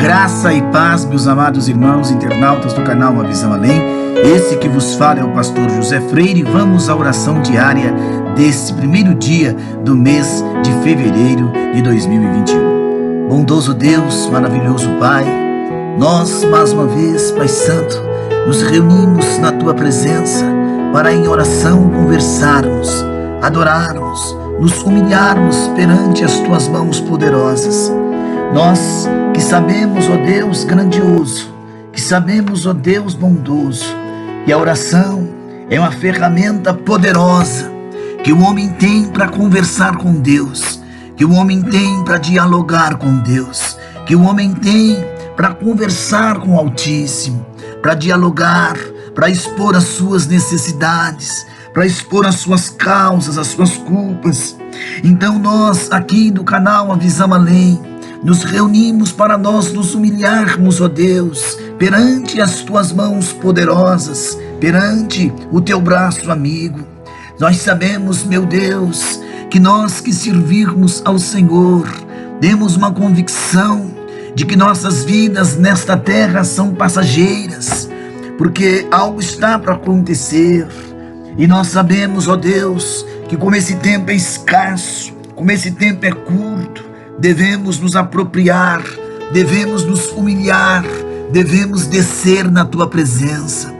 Graça e paz, meus amados irmãos internautas do canal Uma Visão Além. Esse que vos fala é o pastor José Freire. Vamos à oração diária desse primeiro dia do mês de fevereiro de 2021. Bondoso Deus, maravilhoso Pai, nós mais uma vez, Pai Santo, nos reunimos na Tua presença para em oração conversarmos, adorarmos, nos humilharmos perante as Tuas mãos poderosas. Nós que sabemos, ó Deus grandioso, que sabemos, ó Deus bondoso, que a oração é uma ferramenta poderosa que o homem tem para conversar com Deus, que o homem tem para dialogar com Deus, que o homem tem para conversar com o Altíssimo, para dialogar, para expor as suas necessidades, para expor as suas causas, as suas culpas. Então nós aqui do canal A Visão Além nos reunimos para nós nos humilharmos, ó Deus, perante as Tuas mãos poderosas, perante o Teu braço amigo. Nós sabemos, meu Deus, que nós que servirmos ao Senhor, temos uma convicção de que nossas vidas nesta terra são passageiras, porque algo está para acontecer. E nós sabemos, ó Deus, que como esse tempo é escasso, como esse tempo é curto, devemos nos apropriar, devemos nos humilhar, devemos descer na Tua presença.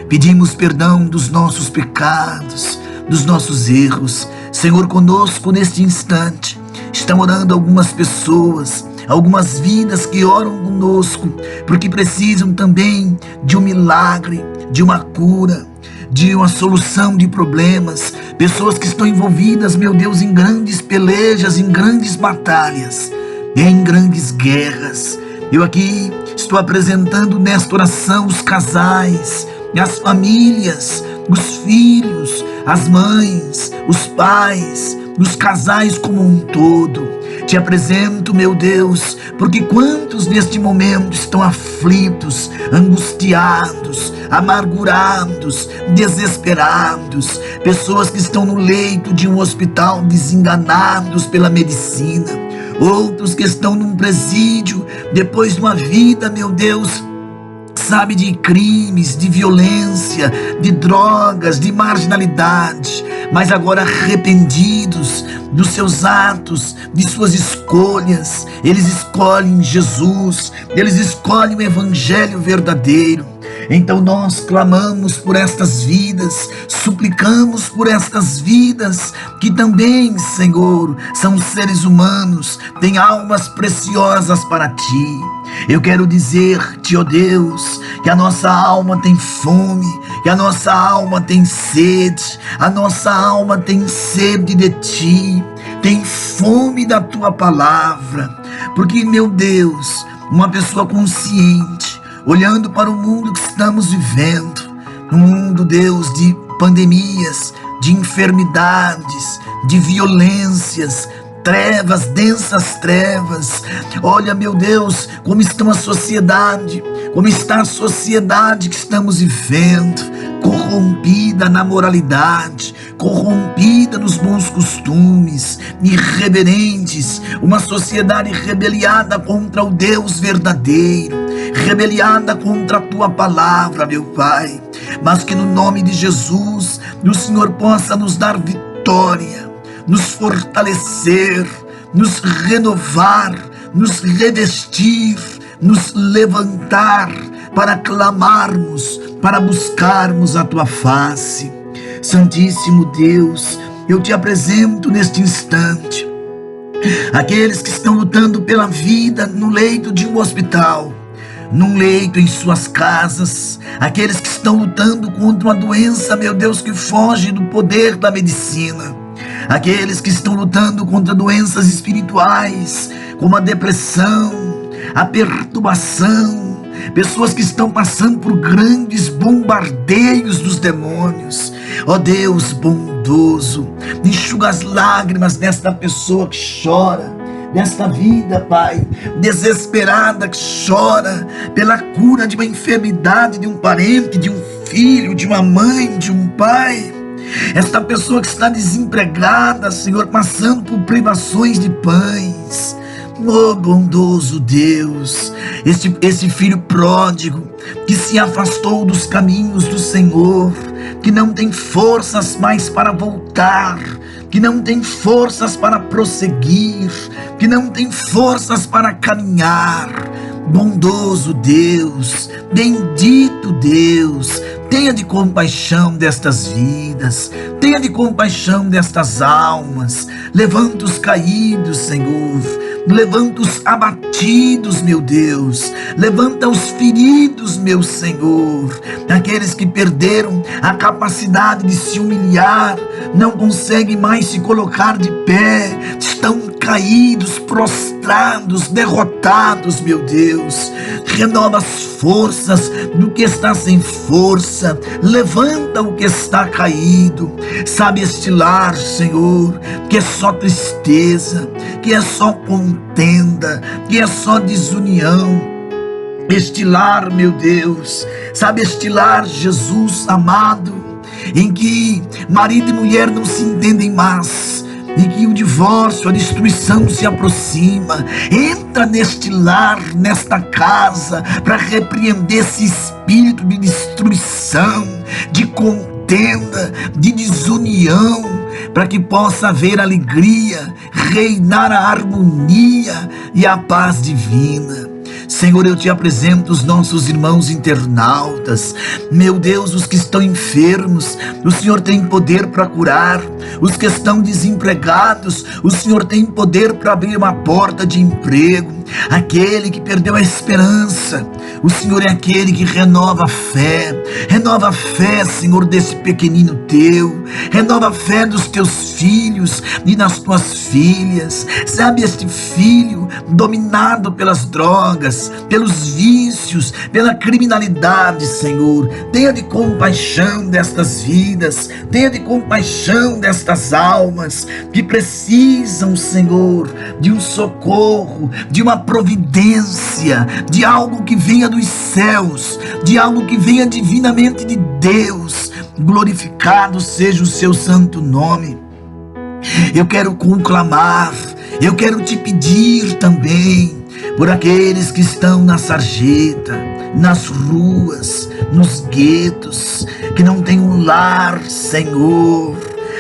Pedimos perdão dos nossos pecados, dos nossos erros. Senhor, conosco neste instante estão orando algumas pessoas, algumas vidas que oram conosco, porque precisam também de um milagre, de uma cura, de uma solução de problemas. Pessoas que estão envolvidas, meu Deus, em grandes pelejas, em grandes batalhas, em grandes guerras. Eu aqui estou apresentando nesta oração os casais, as famílias, os filhos, as mães, os pais, os casais como um todo. Te apresento, meu Deus, porque quantos neste momento estão aflitos, angustiados, amargurados, desesperados, pessoas que estão no leito de um hospital desenganados pela medicina, outros que estão num presídio depois de uma vida, meu Deus, sabe, de crimes, de violência, de drogas, de marginalidade, mas agora arrependidos dos seus atos, de suas escolhas. Eles escolhem Jesus, eles escolhem o Evangelho verdadeiro. Então nós clamamos por estas vidas, suplicamos por estas vidas que também, Senhor, são seres humanos, têm almas preciosas para Ti. Eu quero dizer-te, ó Deus, que a nossa alma tem fome, que a nossa alma tem sede, a nossa alma tem sede de Ti, tem fome da Tua palavra, porque, meu Deus, uma pessoa consciente, olhando para o mundo que estamos vivendo, um mundo, Deus, de pandemias, de enfermidades, de violências, trevas, densas trevas. Olha, meu Deus, como está a sociedade, como está a sociedade que estamos vivendo, corrompida na moralidade, corrompida nos bons costumes, irreverentes, uma sociedade rebeliada contra o Deus verdadeiro, rebeliada contra a Tua palavra, meu Pai. Mas que no nome de Jesus, o Senhor possa nos dar vitória, nos fortalecer, nos renovar, nos revestir, nos levantar para clamarmos, para buscarmos a Tua face. Santíssimo Deus, eu Te apresento neste instante aqueles que estão lutando pela vida no leito de um hospital, num leito em suas casas, aqueles que estão lutando contra uma doença, meu Deus, que foge do poder da medicina, aqueles que estão lutando contra doenças espirituais, como a depressão, a perturbação, pessoas que estão passando por grandes bombardeios dos demônios. Ó Deus bondoso, enxuga as lágrimas desta pessoa que chora, desta vida, Pai, desesperada, que chora pela cura de uma enfermidade de um parente, de um filho, de uma mãe, de um pai. Esta pessoa que está desempregada, Senhor, passando por privações de pães, Oh, bondoso Deus, esse filho pródigo que se afastou dos caminhos do Senhor, que não tem forças mais para voltar, que não tem forças para prosseguir, que não tem forças para caminhar. Bondoso Deus, bendito Deus, tenha de compaixão destas vidas, tenha de compaixão destas almas. Levanta os caídos, Senhor, levanta os abatidos, meu Deus, levanta os feridos, meu Senhor, aqueles que perderam a capacidade de se humilhar, não conseguem mais se colocar de pé, estão caídos, prostrados, derrotados, meu Deus. Renova as forças do que está sem força, levanta o que está caído. Sabe este lar, Senhor, que é só tristeza, que é só contenda, que é só desunião. Este lar, meu Deus, sabe este lar, Jesus amado, em que marido e mulher não se entendem mais, e que o divórcio, a destruição se aproxima. Entra neste lar, nesta casa, para repreender esse espírito de destruição, de contenda, de desunião, para que possa haver alegria, reinar a harmonia e a paz divina. Senhor, eu te apresento os nossos irmãos internautas, meu Deus, os que estão enfermos, o Senhor tem poder para curar. Os que estão desempregados, o Senhor tem poder para abrir uma porta de emprego. Aquele que perdeu a esperança, o Senhor é aquele que renova a fé, Senhor, desse pequenino teu, renova a fé dos teus filhos e das tuas filhas. Sabe, este filho dominado pelas drogas, pelos vícios, pela criminalidade, Senhor, tenha de compaixão destas vidas, tenha de compaixão destas almas que precisam, Senhor, de um socorro, de uma providência, de algo que venha dos céus, de algo que venha divinamente de Deus. Glorificado seja o seu santo nome. Eu quero conclamar, eu quero te pedir também por aqueles que estão na sarjeta, nas ruas, nos guetos, que não tem um lar, Senhor.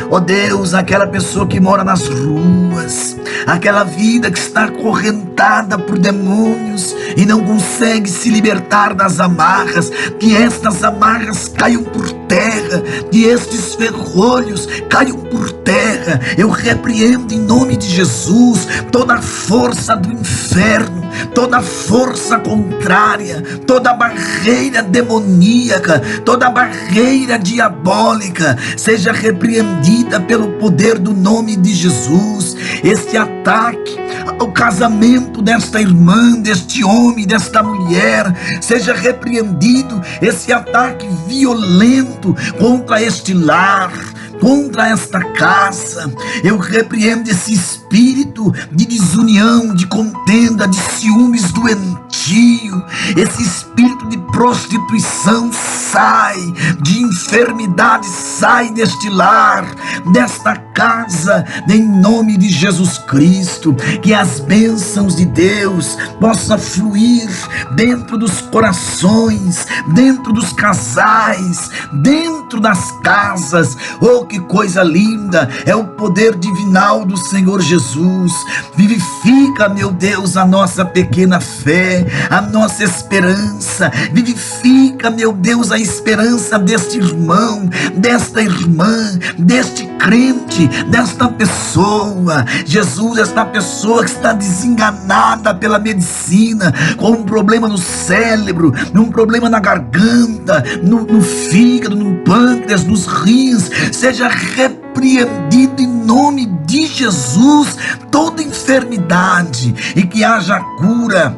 Ó Deus, aquela pessoa que mora nas ruas, aquela vida que está acorrentada por demônios e não consegue se libertar das amarras, que estas amarras caiam por terra, que estes ferrolhos caiam por terra. Eu repreendo em nome de Jesus toda a força do inferno, toda força contrária, toda barreira demoníaca, toda barreira diabólica, seja repreendida pelo poder do nome de Jesus. Este ataque ao casamento desta irmã, deste homem, desta mulher, seja repreendido esse ataque violento contra este lar, contra esta casa. Eu repreendo esse espírito de desunião, de contenda, de ciúmes doentio, esse espírito de prostituição sai, de enfermidade sai deste lar, desta casa, em nome de Jesus Cristo. Que as bênçãos de Deus possam fluir dentro dos corações, dentro dos casais, dentro das casas. Oh, que coisa linda é o poder divinal do Senhor Jesus. Vivifica, meu Deus, a nossa pequena fé, a nossa esperança. Vivifica, meu Deus, a esperança deste irmão, desta irmã, deste crente, desta pessoa. Jesus, esta pessoa que está desenganada pela medicina, com um problema no cérebro, um problema na garganta, no fígado, no pâncreas, nos rins, seja repreendido em nome de Jesus toda enfermidade, e que haja cura,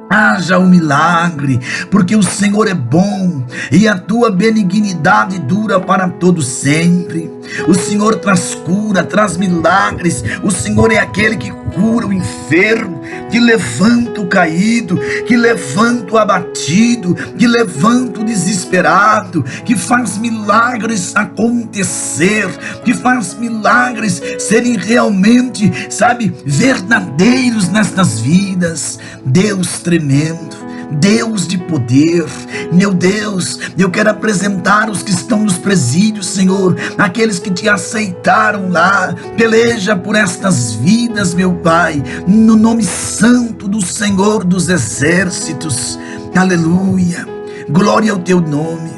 haja um milagre, porque o Senhor é bom e a tua benignidade dura para todo sempre. O Senhor traz cura, traz milagres. O Senhor é aquele que cura o enfermo, que levanta o caído, que levanta o abatido, que levanta o desesperado, que faz milagres acontecer, que faz milagres serem realmente, sabe, verdadeiros nestas vidas. Deus tremendo, Deus de poder. Meu Deus, eu quero apresentar os que estão nos presídios, Senhor, aqueles que te aceitaram lá. Peleja por estas vidas, meu Pai, no nome santo do Senhor dos exércitos. Aleluia, glória ao teu nome.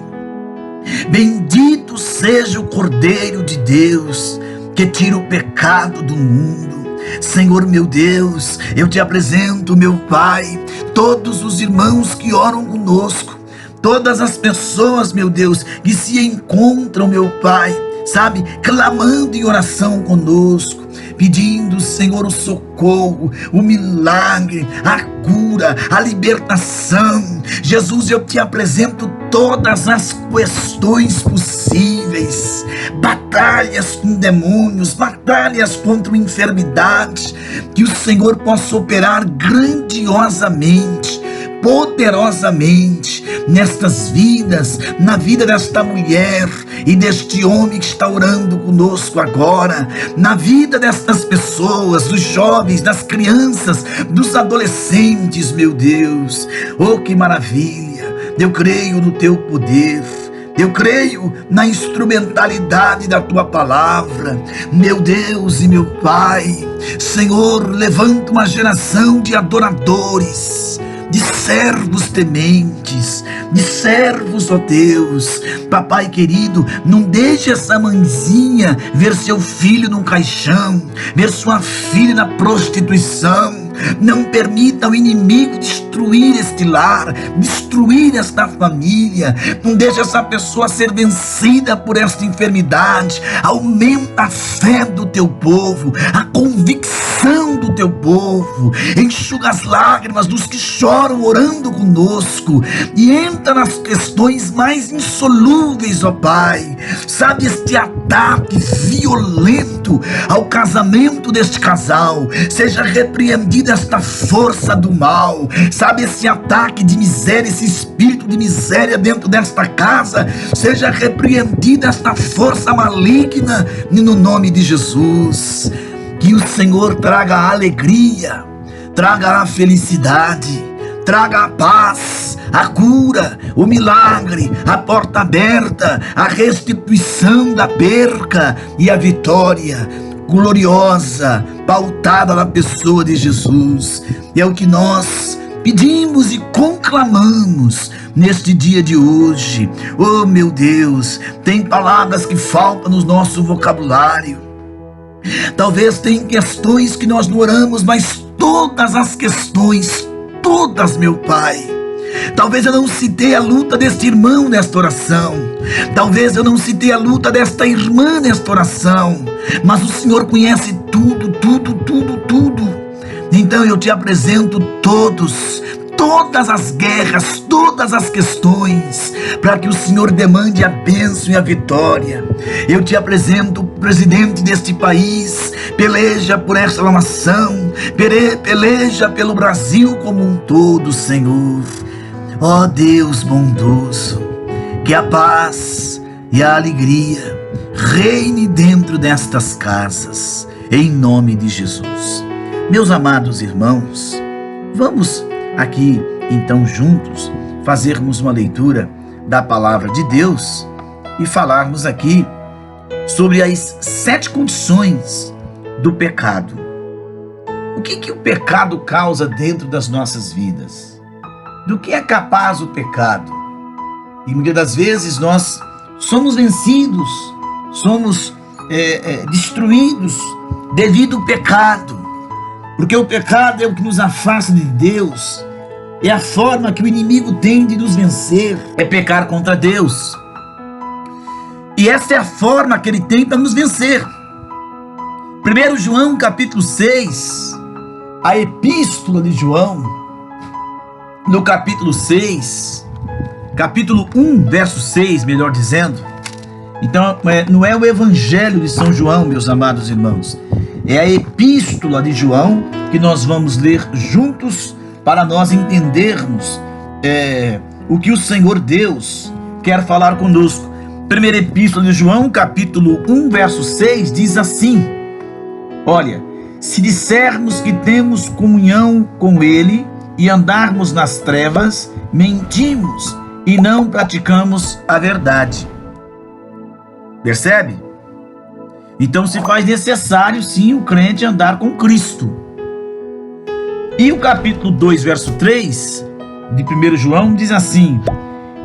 Bendito seja o Cordeiro de Deus, que tira o pecado do mundo. Senhor meu Deus, eu te apresento, meu Pai, todos os irmãos que oram conosco, todas as pessoas, meu Deus, que se encontram, meu Pai, sabe, clamando em oração conosco, pedindo, Senhor, o socorro, o milagre, a cura, a libertação. Jesus, eu te apresento todas as questões possíveis, batalhas com demônios, batalhas contra enfermidades, que o Senhor possa operar grandiosamente, poderosamente nestas vidas, na vida desta mulher e deste homem que está orando conosco agora, na vida destas pessoas, dos jovens, das crianças, dos adolescentes, meu Deus. Oh, que maravilha! Eu creio no teu poder, eu creio na instrumentalidade da tua palavra, meu Deus e meu Pai. Senhor, levanta uma geração de adoradores, de servos tementes, de servos, ó Deus. Papai querido, não deixe essa mãezinha ver seu filho num caixão, ver sua filha na prostituição. Não permita o inimigo destruir este lar, destruir esta família. Não deixe essa pessoa ser vencida por esta enfermidade. Aumenta a fé do teu povo, a convicção do teu povo. Enxuga as lágrimas dos que choram orando conosco e entra nas questões mais insolúveis, ó Pai. Sabe, este ataque violento ao casamento deste casal, seja repreendido esta força do mal. Sabe, esse ataque de miséria, esse espírito de miséria dentro desta casa, seja repreendida esta força maligna no nome de Jesus. Que o Senhor traga a alegria, traga a felicidade, traga a paz, a cura, o milagre, a porta aberta, a restituição da perca e a vitória gloriosa, pautada na pessoa de Jesus. É o que nós pedimos e conclamamos neste dia de hoje. Oh, meu Deus, tem palavras que faltam no nosso vocabulário. Talvez tem questões que nós não oramos, mas todas as questões, todas, meu Pai. Talvez eu não citei a luta deste irmão nesta oração, talvez eu não citei a luta desta irmã nesta oração, mas o Senhor conhece tudo, tudo, tudo, tudo. Então eu te apresento todas as guerras, todas as questões, para que o Senhor demande a bênção e a vitória. Eu te apresento o presidente deste país, peleja por esta nação, peleja pelo Brasil como um todo, Senhor. Ó Deus bondoso, que a paz e a alegria reine dentro destas casas, em nome de Jesus. Meus amados irmãos, vamos aqui então juntos fazermos uma leitura da palavra de Deus e falarmos aqui sobre as 7 condições do pecado. O que o pecado causa dentro das nossas vidas? Do que é capaz o pecado? E muitas das vezes nós somos vencidos, somos destruídos devido ao pecado, porque o pecado é o que nos afasta de Deus, é a forma que o inimigo tem de nos vencer, é pecar contra Deus, e essa é a forma que ele tem para nos vencer. 1 João capítulo 6, a epístola de João, no capítulo 6, capítulo 1, verso 6, melhor dizendo. Então, não é o evangelho de São João, meus amados irmãos, É a epístola de João que nós vamos ler juntos para nós entendermos o que o Senhor Deus quer falar conosco. Primeira epístola de João, capítulo 1, verso 6, diz assim: olha, se dissermos que temos comunhão com Ele e andarmos nas trevas, mentimos e não praticamos a verdade. Percebe? Então se faz necessário sim o crente andar com Cristo. E o capítulo 2, verso 3 de 1 João diz assim: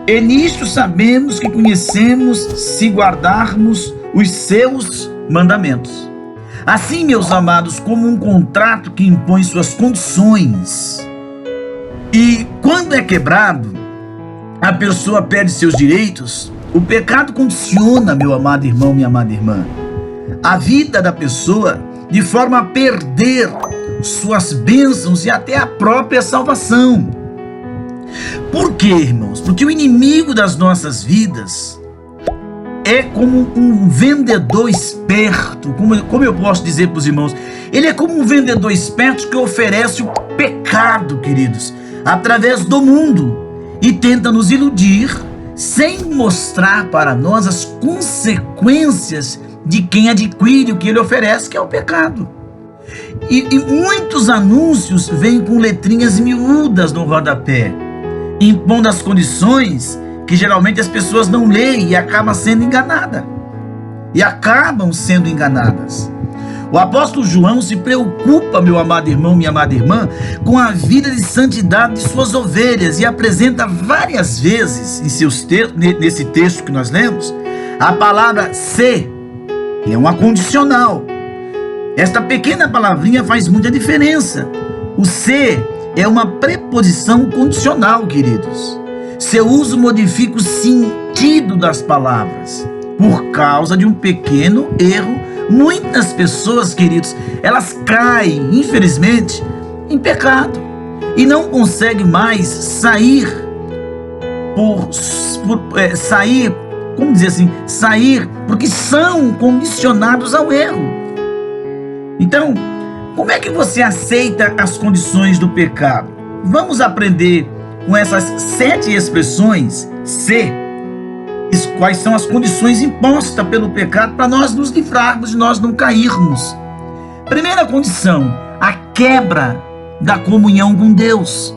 e nisto sabemos que conhecemos se guardarmos os seus mandamentos. Assim, meus amados, como um contrato que impõe suas condições, e quando é quebrado, a pessoa perde seus direitos, o pecado condiciona, meu amado irmão, minha amada irmã, a vida da pessoa de forma a perder suas bênçãos e até a própria salvação. Por quê, irmãos? Porque o inimigo das nossas vidas é como um vendedor esperto. Como eu posso dizer para os irmãos? Ele é como um vendedor esperto que oferece o pecado, queridos, através do mundo e tenta nos iludir sem mostrar para nós as consequências de quem adquire o que ele oferece, que é o pecado. E muitos anúncios vêm com letrinhas miúdas no rodapé, impondo as condições que geralmente as pessoas não leem e acabam sendo enganadas. O apóstolo João se preocupa, meu amado irmão, minha amada irmã, com a vida de santidade de suas ovelhas e apresenta várias vezes nesse texto que nós lemos a palavra se, que é uma condicional. Esta pequena palavrinha faz muita diferença. O se é uma preposição condicional, queridos. Seu uso modifica o sentido das palavras. Por causa de um pequeno erro, muitas pessoas, queridos, elas caem, infelizmente, em pecado e não conseguem mais sair porque são condicionados ao erro. Então, como é que você aceita as condições do pecado? Vamos aprender com essas 7 expressões quais são as condições impostas pelo pecado para nós nos livrarmos, de nós não cairmos. Primeira condição, a quebra da comunhão com Deus.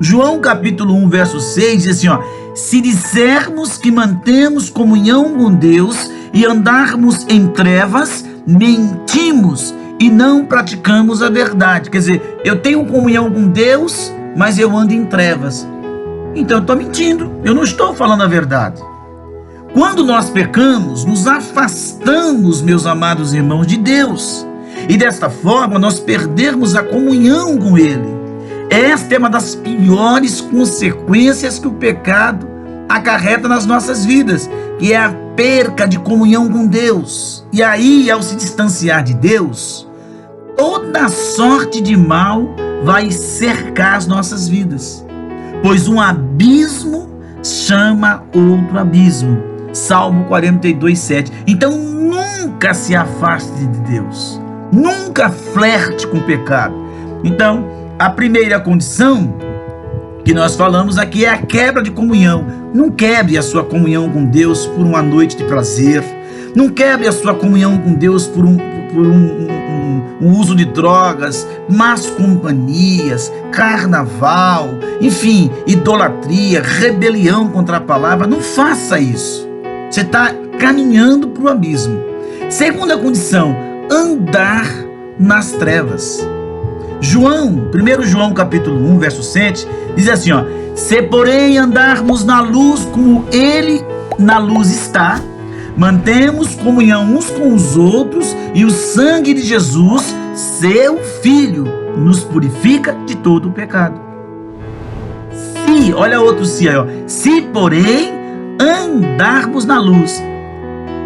João capítulo 1, verso 6 diz assim, se dissermos que mantemos comunhão com Deus e andarmos em trevas, mentimos e não praticamos a verdade. Quer dizer, eu tenho comunhão com Deus, mas eu ando em trevas. Então eu estou mentindo, eu não estou falando a verdade. Quando nós pecamos, nos afastamos, meus amados irmãos, de Deus. E desta forma nós perdemos a comunhão com Ele. Esta é uma das piores consequências que o pecado acarreta nas nossas vidas, que é a perca de comunhão com Deus. E aí, ao se distanciar de Deus, toda sorte de mal vai cercar as nossas vidas, pois um abismo chama outro abismo. Salmo 42, 7. Então nunca se afaste de Deus, nunca flerte com o pecado. Então a primeira condição que nós falamos aqui é a quebra de comunhão. Não quebre a sua comunhão com Deus por uma noite de prazer. Não quebre a sua comunhão com Deus por um uso de drogas, más companhias, carnaval, enfim, idolatria, rebelião contra a palavra. Não faça isso. Você está caminhando para o abismo. Segunda condição, andar nas trevas. 1 João capítulo 1, verso 7, diz assim, se porém andarmos na luz como Ele na luz está, mantemos comunhão uns com os outros e o sangue de Jesus, seu Filho, nos purifica de todo o pecado. Se, olha outro se aí, se porém andarmos na luz.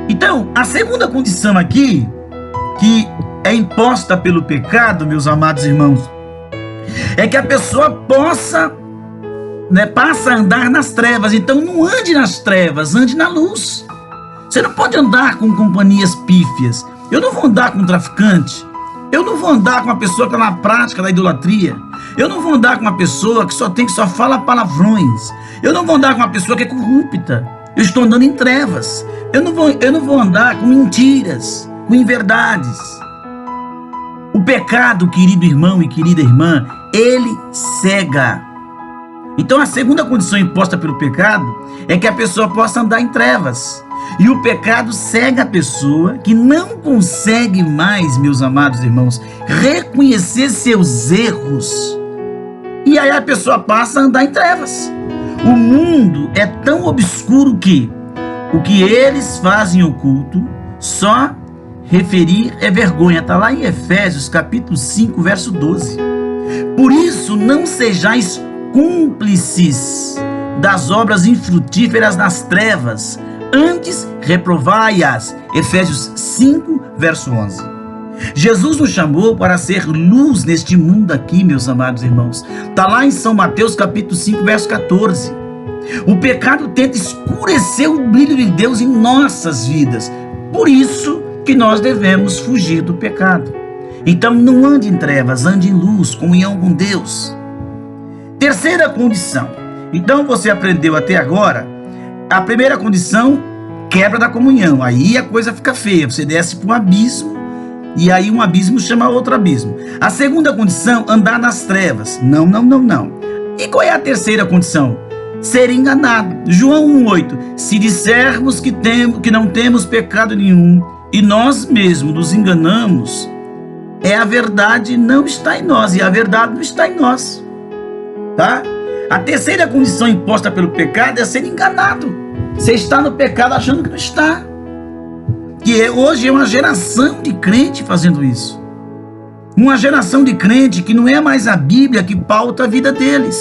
Então, a segunda condição aqui, que é imposta pelo pecado, meus amados irmãos, é que a pessoa passa a andar nas trevas. Então não ande nas trevas, ande na luz. Você não pode andar com companhias pífias. Eu não vou andar com um traficante. Eu não vou andar com uma pessoa que está na prática da idolatria. Eu não vou andar com uma pessoa que só fala palavrões. Eu não vou andar com uma pessoa que é corrupta. Eu estou andando em trevas. Eu não vou andar com mentiras, com inverdades. O pecado, querido irmão e querida irmã, ele cega. Então a segunda condição imposta pelo pecado é que a pessoa possa andar em trevas. E o pecado cega a pessoa que não consegue mais, meus amados irmãos, reconhecer seus erros. E aí a pessoa passa a andar em trevas. O mundo é tão obscuro que o que eles fazem oculto, só referir é vergonha. Está lá em Efésios capítulo 5, verso 12. Por isso não sejais cúmplices das obras infrutíferas nas trevas, antes reprovai-as. Efésios 5, verso 11. Jesus nos chamou para ser luz neste mundo aqui, meus amados irmãos. Está lá em São Mateus capítulo 5, verso 14. O pecado tenta escurecer o brilho de Deus em nossas vidas. Por isso que nós devemos fugir do pecado. Então não ande em trevas, ande em luz, comunhão com Deus. Terceira condição. Então você aprendeu até agora. A primeira condição, quebra da comunhão. Aí a coisa fica feia. Você desce para um abismo. E aí um abismo chama outro abismo. A segunda condição, andar nas trevas. Não. E qual é a terceira condição? Ser enganado. João 1,8. Se dissermos que não temos pecado nenhum e nós mesmos nos enganamos, a verdade não está em nós. E a verdade não está em nós. Tá? A terceira condição imposta pelo pecado é ser enganado. Você está no pecado achando que não está. Hoje é uma geração de crente fazendo isso. Uma geração de crente que não é mais a Bíblia que pauta a vida deles.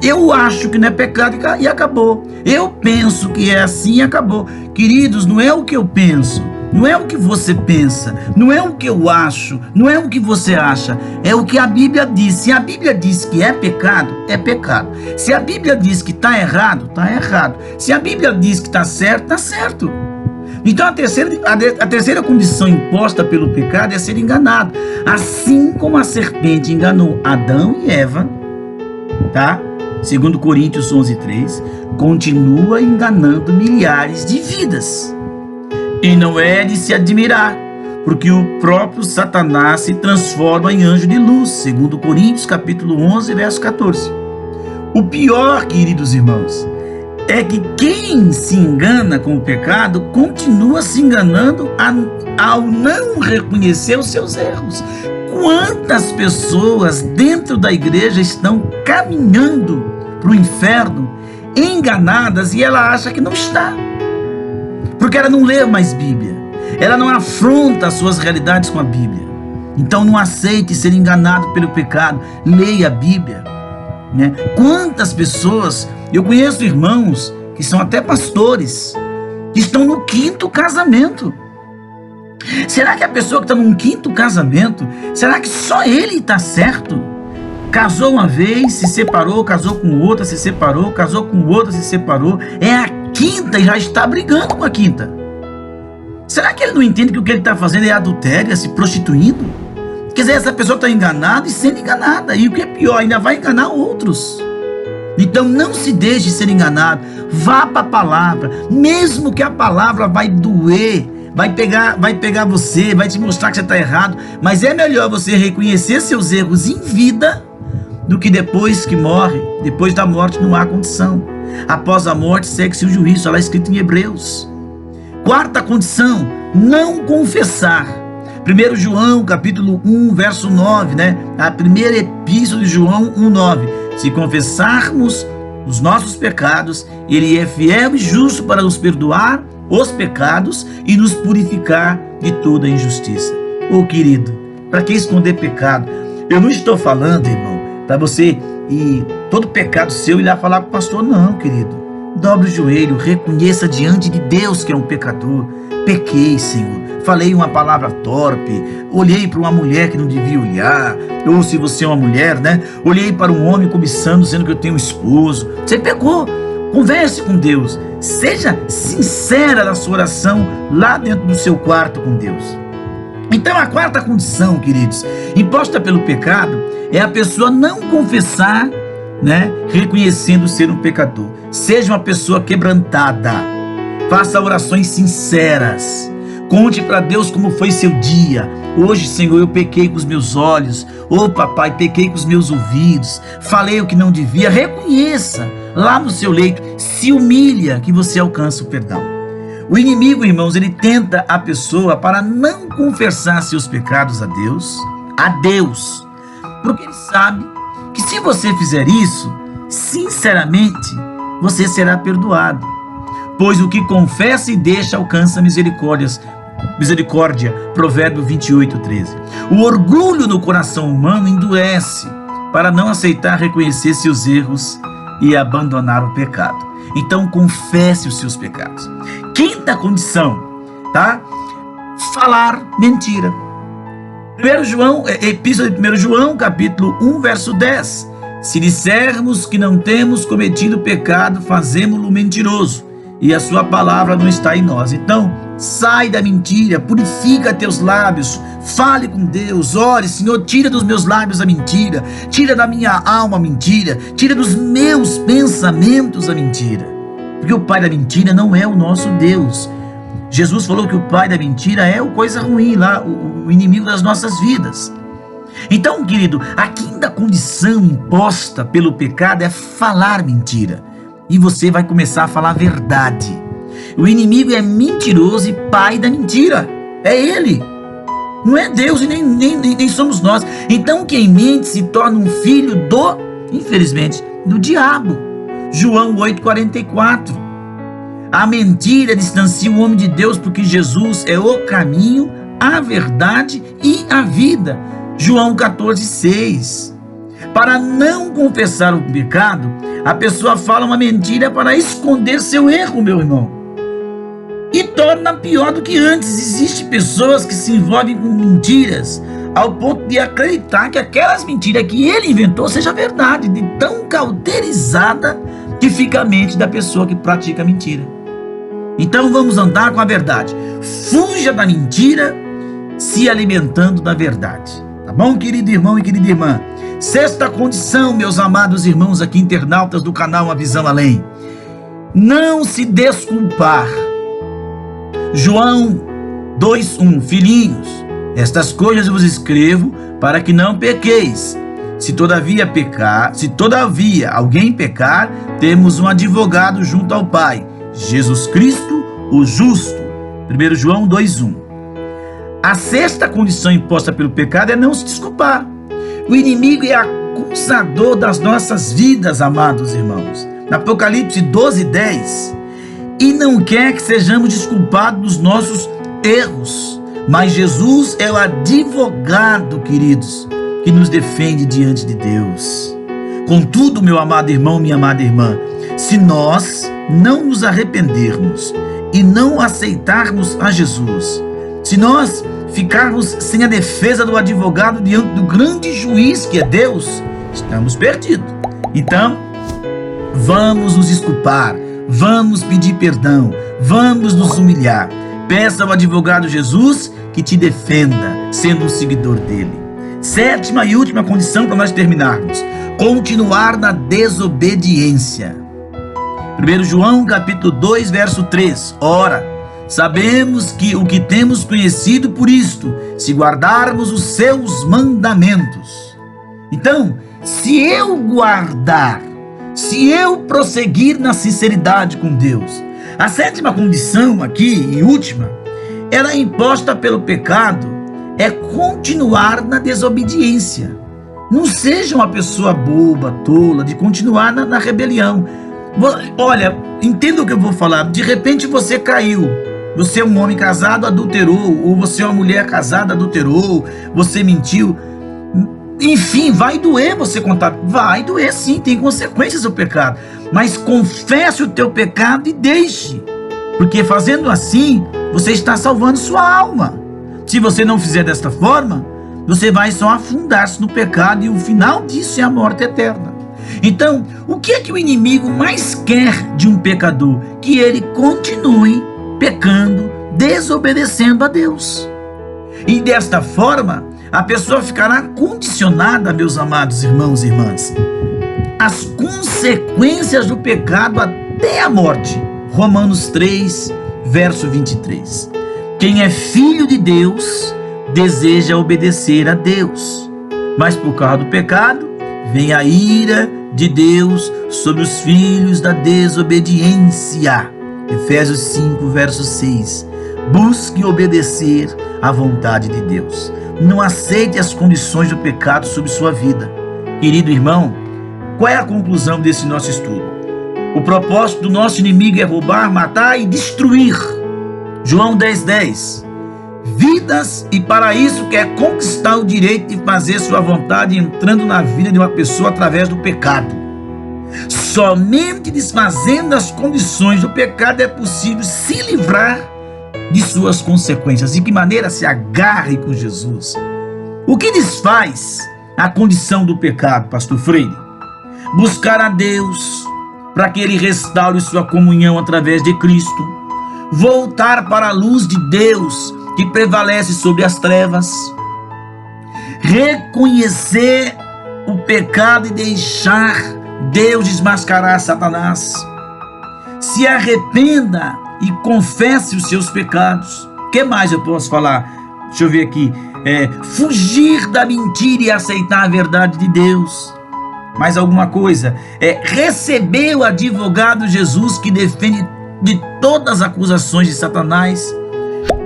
Eu acho que não é pecado e acabou. Eu penso que é assim e acabou. Queridos, não é o que eu penso, não é o que você pensa, não é o que eu acho, não é o que você acha, é o que a Bíblia diz. Se a Bíblia diz que é pecado, é pecado. Se a Bíblia diz que está errado, está errado. Se a Bíblia diz que está certo, está certo. Então a terceira condição imposta pelo pecado é ser enganado. Assim como a serpente enganou Adão e Eva, tá? Segundo Coríntios 11:3, continua enganando milhares de vidas. E não é de se admirar, porque o próprio Satanás se transforma em anjo de luz. Segundo Coríntios capítulo 11, verso 14. O pior, queridos irmãos, é que quem se engana com o pecado continua se enganando ao não reconhecer os seus erros. Quantas pessoas dentro da igreja estão caminhando para o inferno, enganadas, e ela acha que não está, porque ela não lê mais Bíblia, ela não afronta as suas realidades com a Bíblia. Então não aceite ser enganado pelo pecado, leia a Bíblia, né? Quantas pessoas, eu conheço irmãos que são até pastores, que estão no 5º casamento. Será que a pessoa que está num 5º casamento, será que só ele está certo? Casou uma vez, se separou, casou com outra, se separou, casou com outra, se separou. É a 5ª e já está brigando com a 5ª. Será que ele não entende que o que ele está fazendo é adultério, é se prostituindo? Quer dizer, essa pessoa está enganada e sendo enganada. E o que é pior, ainda vai enganar outros. Então não se deixe ser enganado. Vá para a palavra. Mesmo que a palavra vai doer, vai pegar você, vai te mostrar que você está errado. Mas é melhor você reconhecer seus erros em vida do que depois que morre. Depois da morte não há condição. Após a morte segue-se o juízo. Está lá escrito em Hebreus. Quarta condição, não confessar. 1 João capítulo 1, verso 9, né? A primeira epístola de João 1:9. Se confessarmos os nossos pecados, ele é fiel e justo para nos perdoar os pecados e nos purificar de toda injustiça. Ô querido, para que esconder pecado? Eu não estou falando, irmão, para você e todo pecado seu ir lá falar com o pastor, não, querido. Dobre o joelho, reconheça diante de Deus que é um pecador. Pequei, Senhor, falei uma palavra torpe, olhei para uma mulher que não devia olhar, ou se você é uma mulher, né? Olhei para um homem cobiçando, sendo que eu tenho um esposo. Você pecou. Converse com Deus, seja sincera na sua oração lá dentro do seu quarto com Deus. Então a quarta condição, queridos, imposta pelo pecado, é a pessoa não confessar, reconhecendo ser um pecador. Seja uma pessoa quebrantada, faça orações sinceras, conte para Deus como foi seu dia. Hoje, Senhor, eu pequei com os meus olhos. Papai, pequei com os meus ouvidos. Falei o que não devia. Reconheça lá no seu leito. Se humilha que você alcança o perdão. O inimigo, irmãos, ele tenta a pessoa para não confessar seus pecados a Deus, porque ele sabe que se você fizer isso, sinceramente, você será perdoado. Pois o que confessa e deixa alcança misericórdia. Provérbio 28:13. O orgulho no coração humano endurece para não aceitar reconhecer seus erros e abandonar o pecado. Então confesse os seus pecados. Quinta condição, falar mentira. Epístola de 1 João, capítulo 1, verso 10. Se dissermos que não temos cometido pecado, fazemo-lo mentiroso, e a sua palavra não está em nós. Então, sai da mentira, purifica teus lábios, fale com Deus, ore: Senhor, tira dos meus lábios a mentira, tira da minha alma a mentira, tira dos meus pensamentos a mentira. Porque o pai da mentira não é o nosso Deus. Jesus falou que o pai da mentira é o coisa ruim lá, o inimigo das nossas vidas. Então, querido, a quinta condição imposta pelo pecado é falar mentira. E você vai começar a falar a verdade. O inimigo é mentiroso e pai da mentira. É ele. Não é Deus e nem somos nós. Então quem mente se torna um filho infelizmente, do diabo. João 8,44. A mentira distancia o homem de Deus, porque Jesus é o caminho, a verdade e a vida. João 14,6. Para não confessar o pecado, a pessoa fala uma mentira para esconder seu erro, meu irmão, e torna pior do que antes. Existem pessoas que se envolvem com mentiras ao ponto de acreditar que aquelas mentiras que ele inventou seja verdade, de tão cauterizada que fica a mente da pessoa que pratica a mentira. Então vamos andar com a verdade. Fuja da mentira, se alimentando da verdade. Tá bom, querido irmão e querida irmã? Sexta condição, meus amados irmãos aqui internautas do canal Uma Visão Além: não se desculpar. João 2,1. Filhinhos, estas coisas eu vos escrevo para que não pequeis. Se todavia alguém pecar, temos um advogado junto ao Pai, Jesus Cristo, o justo. 1 João 2,1. A sexta condição imposta pelo pecado é não se desculpar. O inimigo é acusador das nossas vidas, amados irmãos. Na Apocalipse 12:10, e não quer que sejamos desculpados dos nossos erros, mas Jesus é o advogado, queridos, que nos defende diante de Deus. Contudo, meu amado irmão, minha amada irmã, se nós não nos arrependermos e não aceitarmos a Jesus, se nós ficarmos sem a defesa do advogado diante do grande juiz que é Deus, estamos perdidos. Então, vamos nos desculpar, vamos pedir perdão, vamos nos humilhar. Peça ao advogado Jesus que te defenda, sendo um seguidor dele. Sétima e última condição para nós terminarmos: continuar na desobediência. 1 João capítulo 2, verso 3. Ora, sabemos que o que temos conhecido por isto, se guardarmos os seus mandamentos. Então, se eu guardar, se eu prosseguir na sinceridade com Deus, a sétima condição aqui e última, ela é imposta pelo pecado, é continuar na desobediência. Não seja uma pessoa boba, tola, de continuar na rebelião. Olha, entenda o que eu vou falar. De repente você caiu. Você é um homem casado, adulterou, ou você é uma mulher casada, adulterou, você mentiu. Enfim, vai doer você contar. Vai doer sim, tem consequências o pecado. Mas confesse o teu pecado e deixe. Porque fazendo assim, você está salvando sua alma. Se você não fizer desta forma, você vai só afundar-se no pecado e o final disso é a morte eterna. Então, o que é que o inimigo mais quer de um pecador? Que ele continue pecando, desobedecendo a Deus. E desta forma, a pessoa ficará condicionada, meus amados irmãos e irmãs, às consequências do pecado até a morte. Romanos 3, verso 23. Quem é filho de Deus deseja obedecer a Deus, mas por causa do pecado vem a ira de Deus sobre os filhos da desobediência. Efésios 5, verso 6. Busque obedecer à vontade de Deus. Não aceite as condições do pecado sobre sua vida. Querido irmão, qual é a conclusão desse nosso estudo? O propósito do nosso inimigo é roubar, matar e destruir. João 10:10. Vidas, e para isso quer conquistar o direito de fazer sua vontade entrando na vida de uma pessoa através do pecado. Somente desfazendo as condições do pecado é possível se livrar de suas consequências. De que maneira? Se agarre com Jesus. O que desfaz a condição do pecado, pastor Freire? Buscar a Deus para que Ele restaure sua comunhão através de Cristo. Voltar para a luz de Deus que prevalece sobre as trevas. Reconhecer o pecado e deixar Deus desmascarar Satanás. Se arrependa e confesse os seus pecados. O que mais eu posso falar? Deixa eu ver aqui. Fugir da mentira e aceitar a verdade de Deus. Mais alguma coisa? Receber o advogado Jesus que defende de todas as acusações de Satanás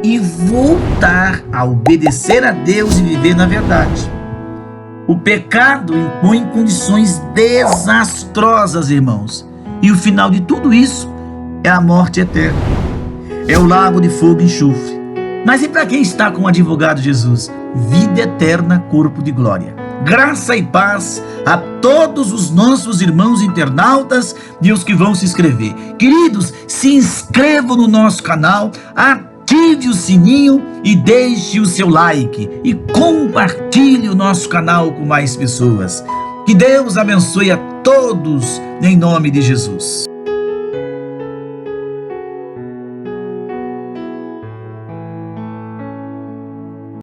e voltar a obedecer a Deus e viver na verdade. O pecado impõe condições desastrosas, irmãos, e o final de tudo isso é a morte eterna, é o lago de fogo e enxofre. Mas e para quem está com o advogado Jesus? Vida eterna, corpo de glória. Graça e paz a todos os nossos irmãos internautas e os que vão se inscrever. Queridos, se inscrevam no nosso canal, ative o sininho e deixe o seu like e compartilhe o nosso canal com mais pessoas. Que Deus abençoe a todos em nome de Jesus.